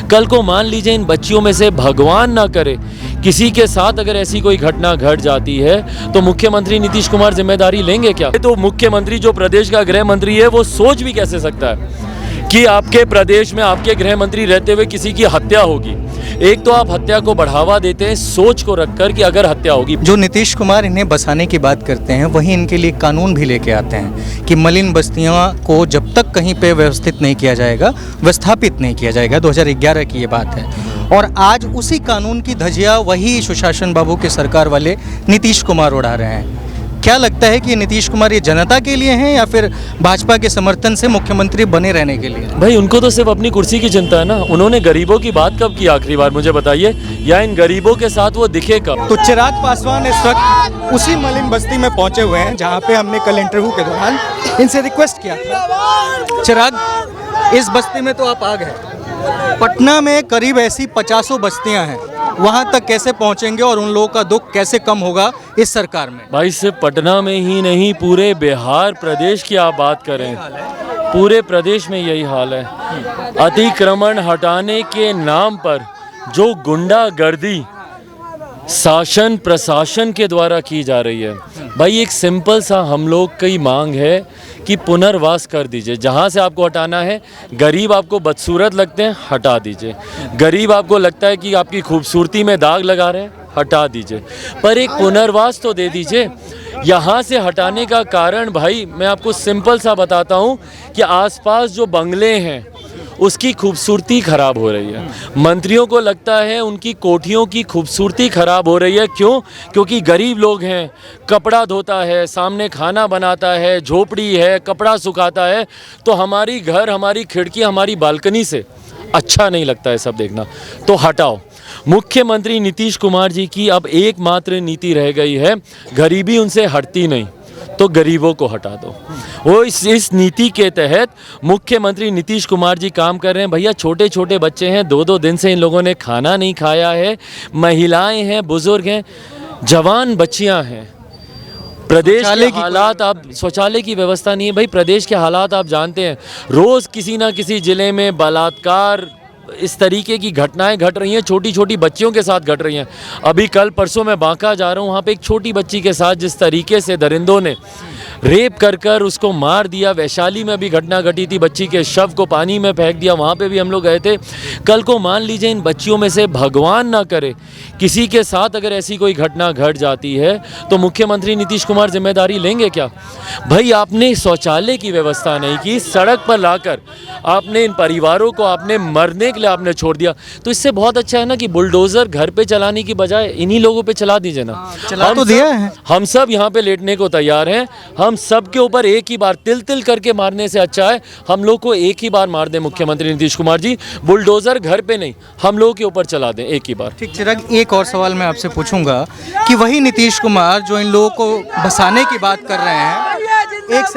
कल को मान लीजिए इन बच्चियों में से भगवान ना करे किसी के साथ अगर ऐसी कोई घटना घट जाती है तो मुख्यमंत्री नीतीश कुमार जिम्मेदारी लेंगे क्या? तो मुख्यमंत्री जो प्रदेश का गृह मंत्री है वो सोच भी कैसे सकता है कि आपके प्रदेश में आपके गृह मंत्री रहते हुए किसी की हत्या होगी? एक तो आप हत्या को बढ़ावा देते हैं सोच को रखकर कि अगर हत्या होगी। जो नीतीश कुमार इन्हें बसाने की बात करते हैं वहीं इनके लिए कानून भी लेके आते हैं कि मलिन बस्तियों को जब तक कहीं पे व्यवस्थित नहीं किया जाएगा, विस्थापित नहीं किया जाएगा। 2011 की ये बात है और आज उसी कानून की धज्जियां वही सुशासन बाबू के सरकार वाले नीतीश कुमार उड़ा रहे हैं। क्या लगता है कि नीतीश कुमार ये जनता के लिए हैं या फिर भाजपा के समर्थन से मुख्यमंत्री बने रहने के लिए? भाई उनको तो सिर्फ अपनी कुर्सी की चिंता है ना। उन्होंने गरीबों की बात कब की आखिरी बार मुझे बताइए, या इन गरीबों के साथ वो दिखे कब? तो चिराग पासवान इस वक्त उसी मलिन बस्ती में पहुंचे हुए हैं जहां पे हमने कल इंटरव्यू के दौरान इनसे रिक्वेस्ट किया था। चिराग, इस बस्ती में तो आप आ गए, पटना में करीब ऐसी 50 बस्तियां हैं, वहां तक कैसे पहुंचेंगे और उन लोगों का दुख कैसे कम होगा इस सरकार में? भाई सिर्फ पटना में ही नहीं, पूरे बिहार प्रदेश की आप बात करें, पूरे प्रदेश में यही हाल है। अतिक्रमण हटाने के नाम पर जो गुंडागर्दी शासन प्रशासन के द्वारा की जा रही है, भाई एक सिंपल सा हम लोग की मांग है कि पुनर्वास कर दीजिए। जहाँ से आपको हटाना है, गरीब आपको बदसूरत लगते हैं, हटा दीजिए। गरीब आपको लगता है कि आपकी खूबसूरती में दाग लगा रहे हैं, हटा दीजिए। पर एक पुनर्वास तो दे दीजिए। यहाँ से हटाने का कारण भाई मैं आपको सिंपल सा बताता हूँ कि आसपास जो बंगले हैं उसकी खूबसूरती खराब हो रही है। मंत्रियों को लगता है उनकी कोठियों की खूबसूरती खराब हो रही है। क्यों? क्योंकि गरीब लोग हैं, कपड़ा धोता है, सामने खाना बनाता है, झोपड़ी है, कपड़ा सुखाता है, तो हमारी घर, हमारी खिड़की, हमारी बालकनी से अच्छा नहीं लगता है सब देखना, तो हटाओ। मुख्यमंत्री नीतीश कुमार जी की अब एकमात्र नीति रह गई है, गरीबी उनसे हटती नहीं तो गरीबों को हटा दो। वो इस नीति के तहत मुख्यमंत्री नीतीश कुमार जी काम कर रहे हैं। भैया छोटे छोटे बच्चे हैं, 2-2 दिन से इन लोगों ने खाना नहीं खाया है, महिलाएं हैं, बुजुर्ग हैं, जवान बच्चियां हैं। प्रदेश के हालात, आप शौचालय की व्यवस्था नहीं है भाई। प्रदेश के हालात आप जानते हैं, रोज़ किसी ना किसी ज़िले में बलात्कार, इस तरीके की घटनाएं घट रही हैं, छोटी छोटी बच्चियों के साथ घट रही हैं। अभी कल परसों मैं बांका जा रहा हूँ, वहाँ पे एक छोटी बच्ची के साथ जिस तरीके से दरिंदों ने रेप कर उसको मार दिया। वैशाली में भी घटना घटी थी, बच्ची के शव को पानी में फेंक दिया, वहाँ पे भी हम लोग गए थे। कल को मान लीजिए इन बच्चियों में से भगवान ना करे किसी के साथ अगर ऐसी कोई घटना घट जाती है तो मुख्यमंत्री नीतीश कुमार जिम्मेदारी लेंगे क्या? भाई आपने शौचालय की व्यवस्था नहीं की, सड़क पर लाकर आपने इन परिवारों को आपने मरने के लिए आपने छोड़ दिया। तो इससे बहुत अच्छा है ना कि बुलडोजर घर पे चलाने की बजाय इन्हीं लोगों पे चला दीजिए ना। चला तो दिया है। हम सब यहाँ पे लेटने को तैयार हैं। हम सब के ऊपर एक ही बार तिल तिल करके मारने से अच्छा है हम लोग को एक ही बार मार दें मुख्यमंत्री नीतीश कुमार जी, बुलडोजर घर पे नहीं, हम लोगों के ऊपर चला दें एक ही बार। ठीक चिराग, एक और सवाल मैं आपसे पूछूंगा कि वही नीतीश कुमार जो इन लोगों को बसाने की बात कर रहे हैं, एक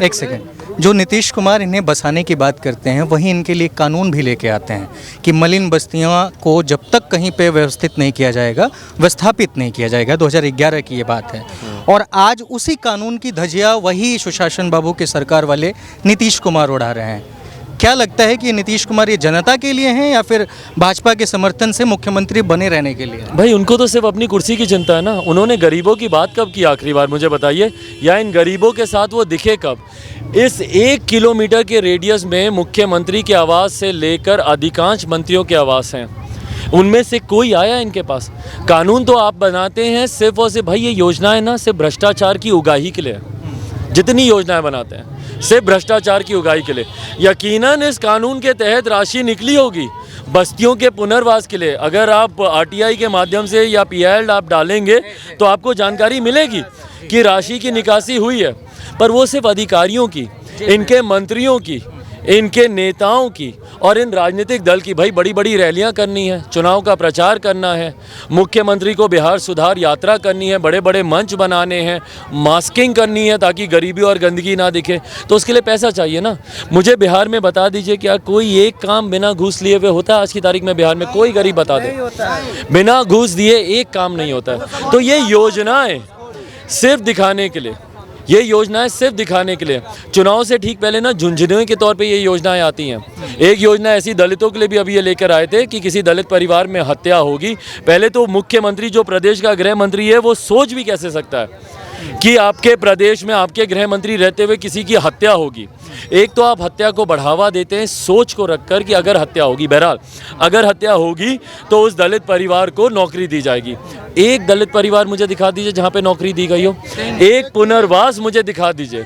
सेकंड, जो नीतीश कुमार इन्हें बसाने की बात करते हैं वहीं इनके लिए कानून भी लेके आते हैं कि मलिन बस्तियों को जब तक कहीं पे व्यवस्थित नहीं किया जाएगा, विस्थापित नहीं किया जाएगा। 2011 की ये बात है और आज उसी कानून की धज्जियां वही सुशासन बाबू के सरकार वाले नीतीश कुमार उड़ा रहे हैं। क्या लगता है कि नीतीश कुमार ये जनता के लिए हैं या फिर भाजपा के समर्थन से मुख्यमंत्री बने रहने के लिए? भाई उनको तो सिर्फ अपनी कुर्सी की चिंता है ना। उन्होंने गरीबों की बात कब की आखिरी बार मुझे बताइए, या इन गरीबों के साथ वो दिखे कब? इस 1 किलोमीटर के रेडियस में मुख्यमंत्री के आवास से लेकर अधिकांश मंत्रियों के आवास हैं, उनमें से कोई आया इनके पास? कानून तो आप बनाते हैं सिर्फ और सिर्फ, भाई ये योजनाएं ना सिर्फ भ्रष्टाचार की उगाही के लिए, जितनी योजनाएं बनाते हैं सिर्फ भ्रष्टाचार की उगाही के लिए। यकीनन इस कानून के तहत राशि निकली होगी बस्तियों के पुनर्वास के लिए। अगर आप आरटीआई के माध्यम से या पीएल आप डालेंगे तो आपको जानकारी मिलेगी कि राशि की निकासी हुई है, पर वो सिर्फ अधिकारियों की, इनके मंत्रियों की, इनके नेताओं की और इन राजनीतिक दल की। भाई बड़ी बड़ी रैलियां करनी है, चुनाव का प्रचार करना है, मुख्यमंत्री को बिहार सुधार यात्रा करनी है, बड़े बड़े मंच बनाने हैं, मास्किंग करनी है ताकि गरीबी और गंदगी ना दिखे, तो उसके लिए पैसा चाहिए ना। मुझे बिहार में बता दीजिए क्या कोई एक काम बिना घूस लिए हुए होता है? आज की तारीख में बिहार में कोई गरीब बता दे, बिना घूस दिए एक काम नहीं होता है। तो ये योजनाएं सिर्फ दिखाने के लिए, ये योजनाएं सिर्फ दिखाने के लिए, चुनाव से ठीक पहले ना झुंझुनू के तौर पे ये योजनाएं आती हैं। एक योजना ऐसी दलितों के लिए भी अभी ये लेकर आए थे कि किसी दलित परिवार में हत्या होगी, पहले तो मुख्यमंत्री जो प्रदेश का गृह मंत्री है वो सोच भी कैसे सकता है कि आपके प्रदेश में आपके गृह मंत्री रहते हुए किसी की हत्या होगी। एक तो आप हत्या को बढ़ावा देते हैं सोच को रखकर कि अगर हत्या होगी, बहरहाल अगर हत्या होगी तो उस दलित परिवार को नौकरी दी जाएगी। एक दलित परिवार मुझे दिखा दीजिए जहाँ पे नौकरी दी गई हो, एक पुनर्वास मुझे दिखा दीजिए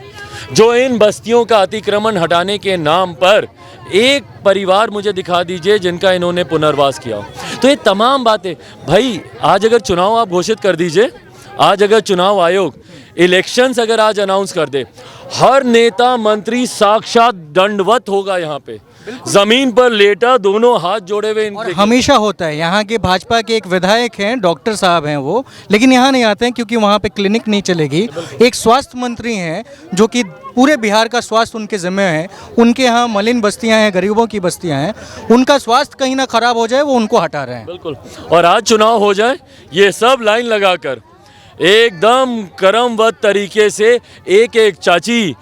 जो इन बस्तियों का अतिक्रमण हटाने के नाम पर, एक परिवार मुझे दिखा दीजिए जिनका इन्होंने पुनर्वास किया हो। तो ये तमाम बातें भाई, आज अगर चुनाव आप घोषित कर दीजिए, आज अगर चुनाव आयोग इलेक्शंस अगर आज अनाउंस कर दे, हर नेता मंत्री साक्षात दंडवत होगा यहाँ पे, जमीन पर लेटा दोनों हाथ जोड़े हुए। और हमेशा होता है, यहाँ के भाजपा के एक विधायक हैं, डॉक्टर साहब हैं वो, लेकिन यहाँ नहीं आते हैं क्योंकि वहाँ पे क्लिनिक नहीं चलेगी। एक स्वास्थ्य मंत्री हैं जो कि पूरे बिहार का स्वास्थ्य उनके जिम्मे है, उनके यहाँ मलिन बस्तियाँ हैं, गरीबों की बस्तियाँ हैं, उनका स्वास्थ्य कहीं ना खराब हो जाए वो उनको हटा रहे हैं। बिल्कुल, और आज चुनाव हो जाए, ये सब लाइन लगाकर एकदम करमवत तरीके से एक एक चाची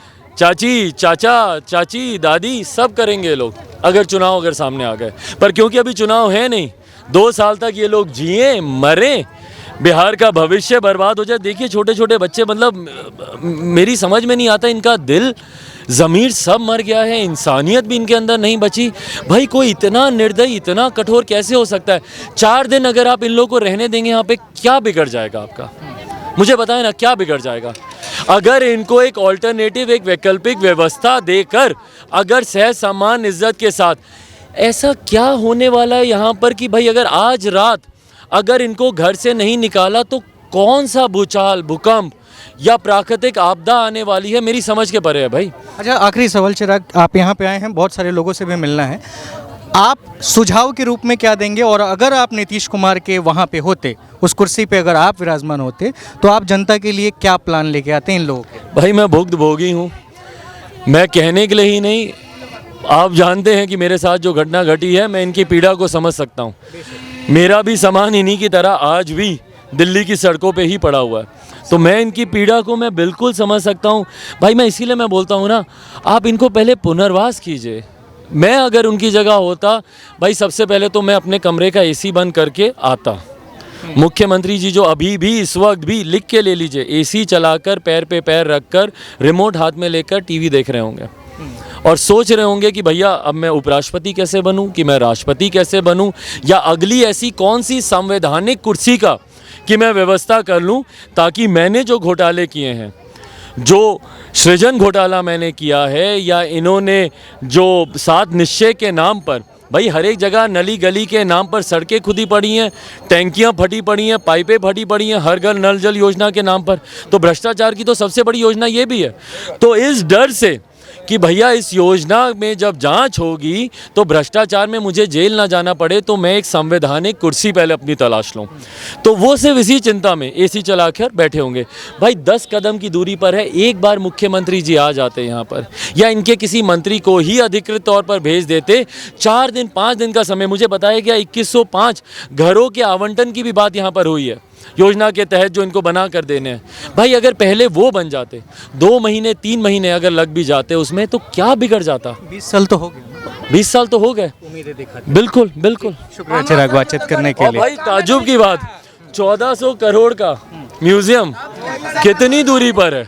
चाचा चाची दादी सब करेंगे लोग अगर चुनाव अगर सामने आ गए। पर क्योंकि अभी चुनाव है नहीं, 2 साल तक ये लोग जिए मरें, बिहार का भविष्य बर्बाद हो जाए। देखिए छोटे छोटे बच्चे, मतलब मेरी समझ में नहीं आता, इनका दिल ज़मीर सब मर गया है, इंसानियत भी इनके अंदर नहीं बची। भाई कोई इतना निर्दयी, इतना कठोर कैसे हो सकता है? 4 दिन अगर आप इन लोगों को रहने देंगे यहाँ पे, क्या बिगड़ जाएगा आपका? मुझे बताएं ना, क्या बिगड़ जाएगा? अगर इनको एक ऑल्टरनेटिव, एक वैकल्पिक व्यवस्था देकर अगर सह सम्मान इज्जत के साथ, ऐसा क्या होने वाला है यहाँ पर कि भाई अगर आज रात अगर इनको घर से नहीं निकाला तो कौन सा भूचाल, भूकंप या प्राकृतिक आपदा आने वाली है, मेरी समझ के परे है भाई। अच्छा, आखिरी सवाल चिराग, आप यहाँ पे आए हैं, बहुत सारे लोगों से भी मिलना है, आप सुझाव के रूप में क्या देंगे? और अगर आप नीतीश कुमार के वहाँ पे होते, उस कुर्सी पे अगर आप विराजमान होते, तो आप जनता के लिए क्या प्लान लेके आते हैं इन लोगों के? भाई मैं भुक्तभोगी हूँ, मैं कहने के लिए ही नहीं, आप जानते हैं कि मेरे साथ जो घटना घटी है, मैं इनकी पीड़ा को समझ सकता हूँ। मेरा भी सामान इन्हीं की तरह आज भी दिल्ली की सड़कों पे ही पड़ा हुआ है, तो मैं इनकी पीड़ा को मैं बिल्कुल समझ सकता हूँ। भाई मैं इसीलिए मैं बोलता हूँ ना, आप इनको पहले पुनर्वास कीजिए। मैं अगर उनकी जगह होता भाई, सबसे पहले तो मैं अपने कमरे का एसी बंद करके आता। मुख्यमंत्री जी जो अभी भी इस वक्त भी लिख के ले लीजिए, एसी चलाकर पैर पे पैर रखकर रिमोट हाथ में लेकर टीवी देख रहे होंगे और सोच रहे होंगे कि भैया अब मैं उपराष्ट्रपति कैसे बनूं, कि मैं राष्ट्रपति कैसे बनूं, या अगली ऐसी कौन सी संवैधानिक कुर्सी का कि मैं व्यवस्था कर लूं ताकि मैंने जो घोटाले किए हैं, जो सृजन घोटाला मैंने किया है, या इन्होंने जो 7 निश्चय के नाम पर, भाई हर एक जगह नली गली के नाम पर सड़कें खुदी पड़ी हैं, टैंकियां फटी पड़ी हैं, पाइपें फटी पड़ी हैं, हर घर नल जल योजना के नाम पर, तो भ्रष्टाचार की तो सबसे बड़ी योजना ये भी है। तो इस डर से कि भैया इस योजना में जब जांच होगी तो भ्रष्टाचार में मुझे जेल ना जाना पड़े, तो मैं एक संवैधानिक कुर्सी पहले अपनी तलाश लूँ, तो वो सिर्फ इसी चिंता में एसी चलाकर बैठे होंगे। भाई 10 कदम की दूरी पर है, एक बार मुख्यमंत्री जी आ जाते यहाँ पर, या इनके किसी मंत्री को ही अधिकृत तौर पर भेज देते, 4 दिन 5 दिन का समय, मुझे बताया गया 2105 घरों के आवंटन की भी बात यहाँ पर हुई है योजना के तहत जो इनको बना कर देने हैं। भाई अगर पहले वो बन जाते, 2 महीने 3 महीने अगर लग भी जाते उसमें, तो क्या बिगड़ जाता? 20 साल तो हो गए, 20 साल तो हो गए, उम्मीदें दिखाते। बिल्कुल बिल्कुल। शुक्रिया चिराग बातचीत करने के और लिए। भाई ताजुब की बात, 1400 करोड़ का म्यूजियम कितनी दूरी पर है,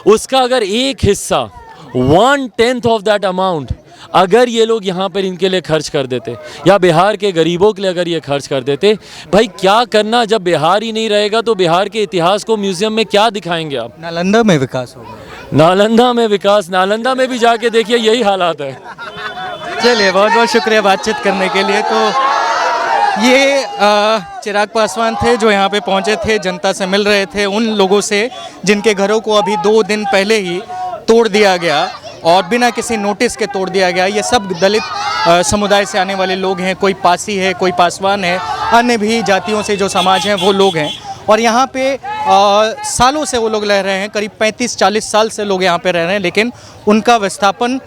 उसका अगर एक हिस्सा 1/10 ऑफ दैट अमाउंट अगर ये लोग यहाँ पर इनके लिए खर्च कर देते, या बिहार के गरीबों के लिए अगर ये खर्च कर देते, भाई क्या करना, जब बिहार ही नहीं रहेगा तो बिहार के इतिहास को म्यूजियम में क्या दिखाएंगे आप? नालंदा में विकास होगा, नालंदा में विकास, नालंदा में भी जाके देखिए यही हालात है। चलिए बहुत बहुत शुक्रिया बातचीत करने के लिए। तो ये चिराग पासवान थे जो यहाँ पे पहुँचे थे, जनता से मिल रहे थे, उन लोगों से जिनके घरों को अभी 2 दिन पहले ही तोड़ दिया गया और बिना किसी नोटिस के तोड़ दिया गया। ये सब दलित समुदाय से आने वाले लोग हैं, कोई पासी है, कोई पासवान है, अन्य भी जातियों से जो समाज हैं वो लोग हैं, और यहाँ पे सालों से वो लोग रह रहे हैं, करीब 35-40 साल से लोग यहाँ पे रह रहे हैं, लेकिन उनका विस्थापन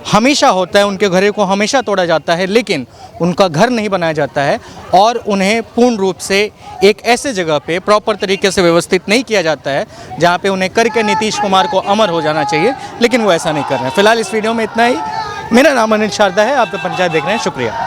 हमेशा होता है, उनके घरों को हमेशा तोड़ा जाता है, लेकिन उनका घर नहीं बनाया जाता है और उन्हें पूर्ण रूप से एक ऐसे जगह पे प्रॉपर तरीके से व्यवस्थित नहीं किया जाता है जहाँ पे उन्हें करके नीतीश कुमार को अमर हो जाना चाहिए, लेकिन वो ऐसा नहीं कर रहे हैं। फिलहाल इस वीडियो में इतना ही। मेरा नाम अनिल शारदा है, आप तो पंचायत देख रहे हैं। शुक्रिया।